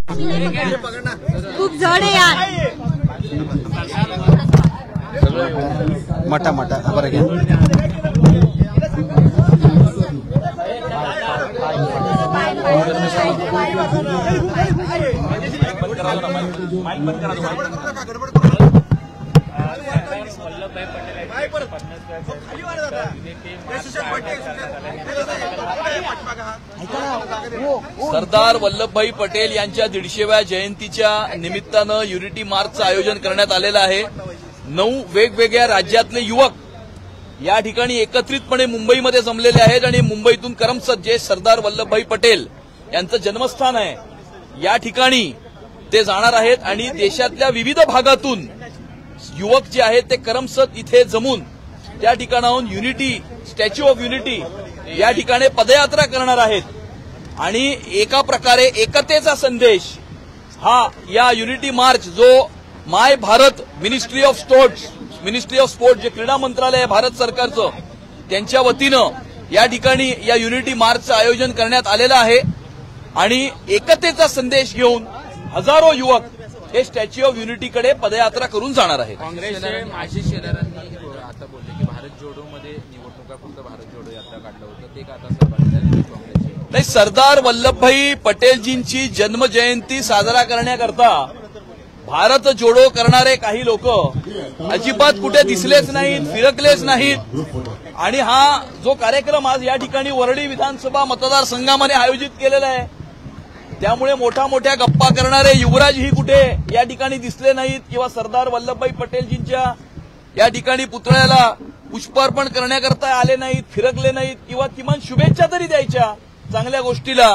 खूप जड आहे यार. मटा बरं घ्या. सरदार वल्लभभाई पटेल यांच्या 150व्या जयंतीच्या निमित्तानं युनिटी मार्चचं आयोजन करण्यात आलेलं आहे. 9 वेगवेगळ्या राज्यातले युवक या ठिकाणी एकत्रितपणे मुंबईमध्ये जमलेले आहेत आणि मुंबईतून करमसद जे सरदार वल्लभभाई पटेल यांचं जन्मस्थान आहे या ठिकाणी ते जाणार आहेत आणि देशातल्या विविध भागातून युवक जे आहेत ते करमसद इथे जमून त्या ठिकाणाहून युनिटी स्टॅच्यू ऑफ युनिटी या ठिकाणी पदयात्रा करणार आहेत आणि एका प्रकारे एकतेचा संदेश हा या युनिटी मार्च जो माय भारत मिनिस्ट्री ऑफ स्पोर्ट्स जे क्रीडा मंत्रालय आहे भारत सरकारचं त्यांच्या वतीनं या ठिकाणी या युनिटी मार्चचं आयोजन करण्यात आलेलं आहे आणि एकतेचा संदेश घेऊन हजारो युवक हे स्टॅच्यू ऑफ युनिटीकडे पदयात्रा करून जाणार आहेत. काँग्रेसचे माजी शेलारांनी आता बोलले की भारत जोडोमध्ये निवडणुका फक्त भारत जोडो यात्रा काढलं होतं ते का आता सहभागी झाले काँग्रेसचे? नाही, सरदार वल्लभभाई पटेलजींची जन्मजयंती साजरा करण्याकरता भारत जोडो करणारे काही लोक अजिबात कुठे दिसलेच नाहीत, फिरकलेच नाहीत आणि हा जो कार्यक्रम आज या ठिकाणी वरळी विधानसभा मतदारसंघामध्ये आयोजित केलेला आहे त्यामुळे मोठ्या गप्पा करणारे युवराजही कुठे या ठिकाणी दिसले नाहीत किंवा सरदार वल्लभभाई पटेलजींच्या या ठिकाणी पुतळ्याला पुष्पार्पण करण्याकरता आले नाहीत, फिरकले नाहीत किंवा किमान शुभेच्छा तरी द्यायच्या चांगल्या गोष्टीला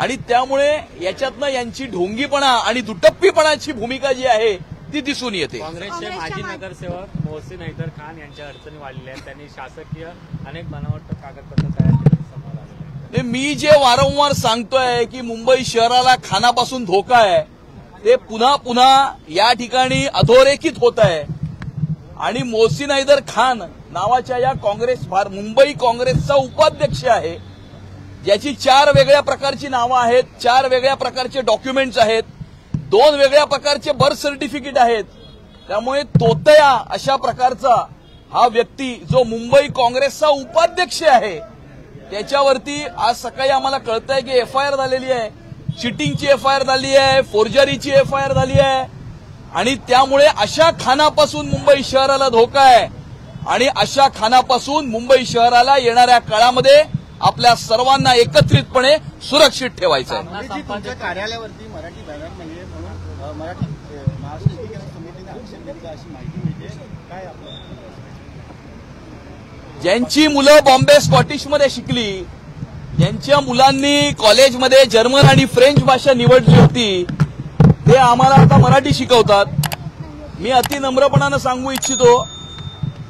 आणि त्यामुळे याच्यातनं यांची ढोंगीपणा आणि दुटप्पीपणाची भूमिका जी आहे ती दिसून येते. काँग्रेसचे माजी नगरसेवक मोहसिन हैदर खान यांच्या अडचणी वाढलेल्या आहेत. त्यांनी शासकीय अनेक बनावट कागदपत्र तयार केले समोर आले. मी जे वारंवार सांगतोय की मुंबई शहराला खानापासून धोका आहे ते पुन्हा या ठिकाणी अधोरेखित होत आहे आणि मोहसिन हैदर खान नावाच्या या मुंबई काँग्रेसचा उपाध्यक्ष आहे ज्याची 4 वेगळ्या प्रकारची नावं आहेत, 4 वेगळ्या प्रकारचे डॉक्युमेंट्स आहेत, 2 वेगळ्या प्रकारचे बर्थ सर्टिफिकेट आहेत. त्यामुळे तोतया अशा प्रकारचा हा व्यक्ती जो मुंबई काँग्रेसचा उपाध्यक्ष आहे त्याच्यावरती आज सकाळी आम्हाला कळतंय की एफआयआर झालेली आहे, चिटिंगची एफआयआर झाली आहे, फोर्जरीची एफआयआर झाली आहे आणि त्यामुळे अशा खानापासून मुंबई शहराला धोका आहे आणि अशा खानापासून मुंबई शहराला येणाऱ्या काळामध्ये आपल्या सर्वांना एकत्रितपणे सुरक्षित ठेवायचं आहे. कार्यालयावरती मराठी बॅनर नाहीये म्हणून मराठी महाराष्ट्र एकीकरण समितीने ऍक्शन घेतलं अशी माहिती मिळते. काय आपलं ज्यांची मुलं बॉम्बे स्कॉटिशमध्ये शिकली, ज्यांच्या मुलांनी कॉलेजमध्ये जर्मन आणि फ्रेंच भाषा निवडली होती ते आम्हाला आता मराठी शिकवतात. मी अति नम्रपणानं सांगू इच्छितो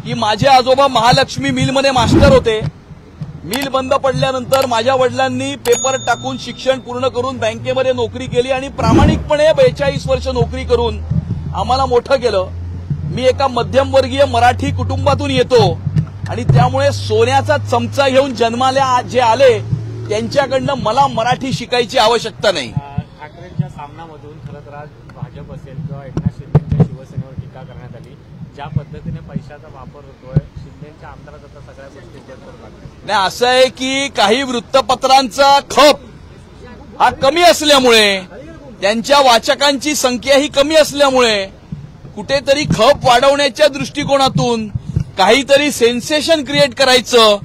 की माझे आजोबा महालक्ष्मी मिलमध्ये मास्टर होते. मिल बंद पडल्यानंतर माझ्या वडिलांनी पेपर टाकून शिक्षण पूर्ण करून बँकेमध्ये नोकरी केली आणि प्रामाणिकपणे 42 वर्ष नोकरी करून आम्हाला मोठं केलं. मी एका मध्यमवर्गीय मराठी कुटुंबातून येतो आणि त्यामुळे सोन्याचा चमचा घेऊन जन्माला जे आले त्यांच्याकडनं मला मराठी शिकायची आवश्यकता नाही. ठाकरेंच्या सामनामधून खरं तर आज भाजप असेल किंवा एकनाथ शिंदेच्या शिवसेनेवर टीका करण्यात आली. ज्या पद्धतीने पैशाचा वापर होतोय शिंदेच्या आमदारात आता सगळ्या गोष्टी करू लागल्या. नाही, असं आहे की काही वृत्तपत्रांचा खप हा कमी असल्यामुळे त्यांच्या वाचकांची संख्या ही कमी असल्यामुळे कुठेतरी खप वाढवण्याच्या दृष्टिकोनातून काहीतरी सेन्सेशन क्रिएट करायचं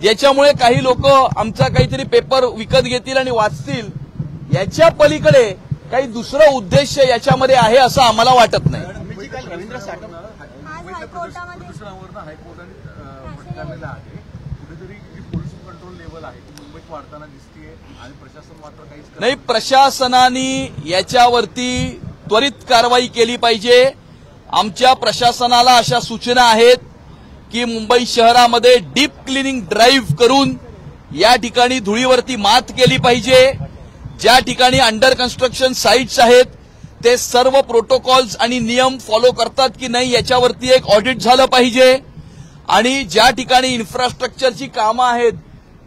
याच्यामुळे काही लोक आमचा काहीतरी पेपर विकत घेतील आणि वाचतील याच्या पलीकडे काही दुसरा उद्देश याच्यामध्ये आहे असं आम्हाला वाटत नाही. रवींद्र साठवण नाही, प्रशासनाने याच्यावरती त्वरित कारवाई केली पाहिजे. आमच्या प्रशासनाला अशा सूचना आहेत की मुंबई शहरामध्ये डीप क्लिनिंग ड्राईव्ह करून या ठिकाणी धुळीवरती मात केली पाहिजे. ज्या ठिकाणी अंडर कन्स्ट्रक्शन साईट्स आहेत ते सर्व प्रोटोकॉल्स आणि नियम फॉलो करतात की नाही याच्यावरती एक ऑडिट झालं पाहिजे आणि ज्या ठिकाणी इन्फ्रास्ट्रक्चरची कामं आहेत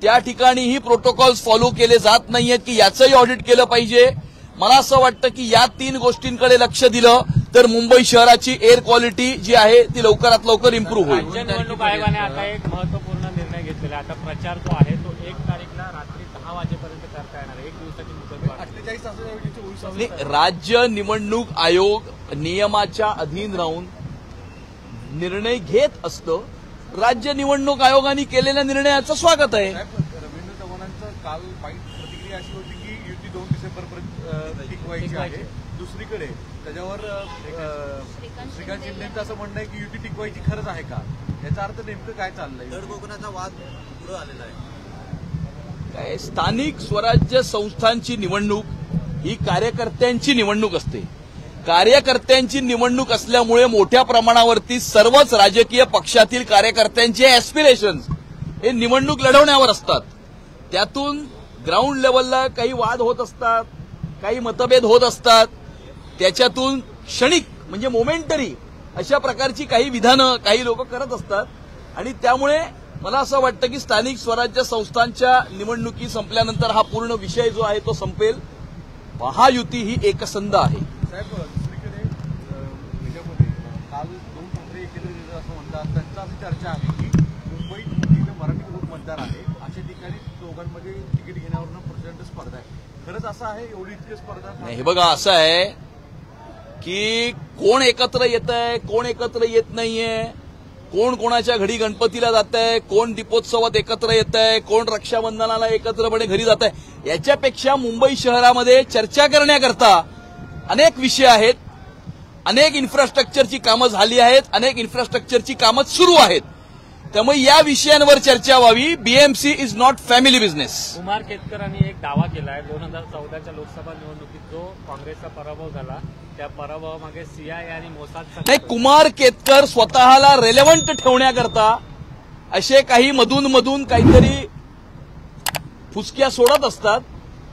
त्या ठिकाणी ही प्रोटोकॉल्स फॉलो केले जात नाहीयेत की याचंही ऑडिट केलं पाहिजे मला असं वाटतं की या 3 गोष्टींकडे लक्ष दिलं तर मुंबई शहराची एअर क्वालिटी जी आहे ती लवकरात लवकर इम्प्रूव्ह होईल. राज्य निवडणूक आयोगाने आता एक महत्वपूर्ण निर्णय घेतलेला आहे. आता प्रचार जो आहे तो 1 तारीखला रात्री 10 वाजेपर्यंत करता येणार आहे. 1 दिवसाची मुदत 48 तासाऐवजी 24 तास. आणि राज्य निवडणूक आयोग नियमाच्या अधीन राहून निर्णय घेत असतं. राज्य निवडणूक आयोगाने केलेल्या निर्णयाचं स्वागत आहे. रवींद्र चव्हाणांचं काल वाईट प्रतिक्रिया अशी होती की युती 2 डिसेंबरपर्यंत टिकवायची आहे. दुसरीकडे त्याच्यावर श्रीकांत शिंदेचं असं म्हणणं आहे की युती टिकवायची खरंच आहे का? याचा अर्थ नेमकं काय चाललंय? गड कोकणाचा वाद पुढे आलेला आहे. काय स्थानिक स्वराज्य संस्थांची निवडणूक ही कार्यकर्त्यांची निवडणूक असते. कार्यकर्त्यांची निवडणूक असल्यामुळे मोठ्या प्रमाणावरती सर्वच राजकीय पक्षातील कार्यकर्त्यांचे ऍस्पिरेशन्स हे निवडणूक लढवण्यावर असतात. त्यातून ग्राउंड लेवलला काही वाद होत असतात, काही मतभेद होत असतात. त्याच्यातून क्षणिक म्हणजे मोमेंटरी अशा प्रकारची काही विधानं काही लोक करत असतात. आणि त्यामुळे मला असं वाटतं की स्थानिक स्वराज्य संस्थांच्या निवडणुकी संपल्यानंतर हा पूर्ण विषय जो आहे तो संपेल. महायुती ही एकसंध आहे. साहेब, दुसरीकडे ह्याच्यामध्ये काल 2 ठाकरे एकत्र येतात असं म्हणतात. त्यांचा अशी चर्चा आहे की मुंबईत जिथे मराठी बहुल मतदार आहे अशा ठिकाणी दोघांमध्ये तिकीट घेण्यावरून प्रचंड स्पर्धा आहे. खरंच असं आहे? एवढी इतकी स्पर्धा नाही, हे बघा असं आहे की कोण एकत्र येत आहे, कोण एकत्र येत नाहीये, कोण कोणाच्या घरी गणपतीला जात आहे, कोण दीपोत्सवात एकत्र येत आहे, कोण रक्षाबंधनाला एकत्रपणे घरी जात आहे, याच्यापेक्षा मुंबई शहरामध्ये चर्चा करण्याकरता अनेक विषय आहेत. अनेक इन्फ्रास्ट्रक्चरची कामं झाली आहेत, अनेक इन्फ्रास्ट्रक्चरची कामं सुरू आहेत. त्यामुळे या विषयांवर चर्चा व्हावी. BMC is not family business. Kumar केतकरांनी एक दावा केला आहे 2014च्या लोकसभा निवडणुकीत जो काँग्रेसचा पराभव झाला त्या पराभवामागे सीआयए आणि मोसाद नाही, कुमार केतकर स्वतःला रेलेव्हंट ठेवण्याकरता असे काही मधून काहीतरी फुसक्या सोडत असतात.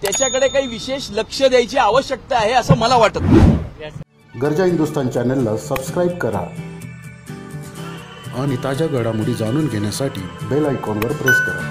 त्याच्याकडे काही विशेष लक्ष द्यायची आवश्यकता आहे असं मला वाटत नाही. गरजा हिंदुस्तान चॅनलला सबस्क्राईब करा आणि ताज्या घडामोडी जाणून घेण्यासाठी बेल आयकॉनवर प्रेस करा.